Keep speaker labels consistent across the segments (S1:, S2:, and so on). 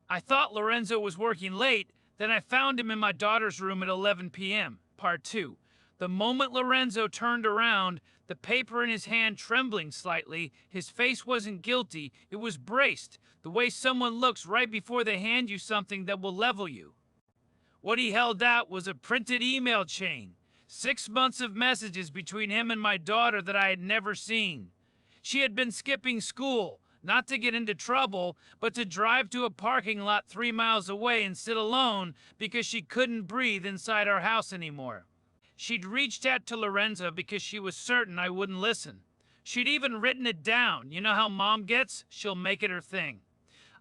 S1: I thought Lorenzo was working late, then I found him in my daughter's room at 11 p.m. Part 2. The moment Lorenzo turned around, the paper in his hand trembling slightly, his face wasn't guilty, it was braced, the way someone looks right before they hand you something that will level you. What he held out was a printed email chain. 6 months of messages between him and my daughter that I had never seen. She had been skipping school, not to get into trouble, but to drive to a parking lot 3 miles away and sit alone because she couldn't breathe inside our house anymore. She'd reached out to Lorenzo because she was certain I wouldn't listen. She'd even written it down. You know how mom gets? She'll make it her thing.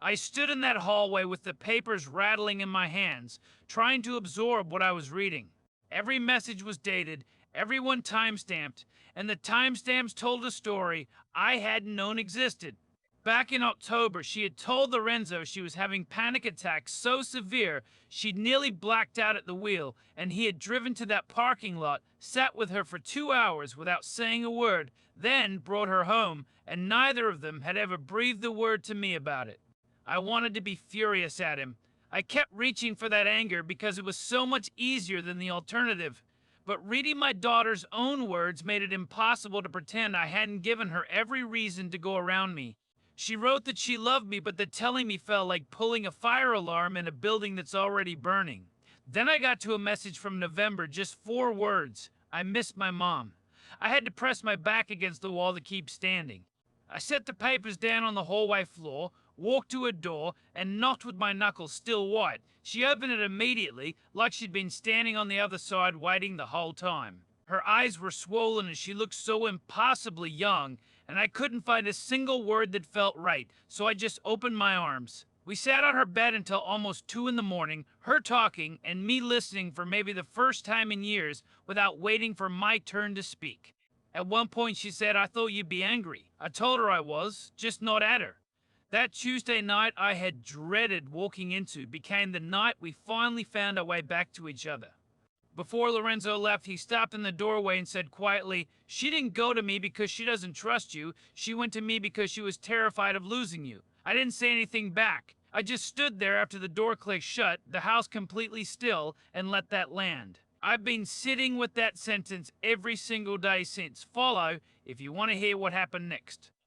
S1: I stood in that hallway with the papers rattling in my hands, trying to absorb what I was reading. Every message was dated, everyone time-stamped, and the timestamps told a story I hadn't known existed. Back in October, she had told Lorenzo she was having panic attacks so severe she'd nearly blacked out at the wheel, and he had driven to that parking lot, sat with her for 2 hours without saying a word, then brought her home, and neither of them had ever breathed a word to me about it. I wanted to be furious at him. I kept reaching for that anger because it was so much easier than the alternative. But reading my daughter's own words made it impossible to pretend I hadn't given her every reason to go around me. She wrote that she loved me, but that telling me felt like pulling a fire alarm in a building that's already burning. Then I got to a message from November, just 4 words. I missed my mom. I had to press my back against the wall to keep standing. I set the papers down on the hallway floor, walked to a door, and knocked with my knuckles still white. She opened it immediately, like she'd been standing on the other side waiting the whole time. Her eyes were swollen and she looked so impossibly young, and I couldn't find a single word that felt right, so I just opened my arms. We sat on her bed until almost 2 in the morning, her talking and me listening for maybe the first time in years without waiting for my turn to speak. At one point she said, "I thought you'd be angry." I told her I was, just not at her. That Tuesday night I had dreaded walking into became the night we finally found our way back to each other. Before Lorenzo left, he stopped in the doorway and said quietly, "She didn't go to me because she doesn't trust you. She went to me because she was terrified of losing you." I didn't say anything back. I just stood there after the door clicked shut, the house completely still, and let that land. I've been sitting with that sentence every single day since. Follow if you want to hear what happened next.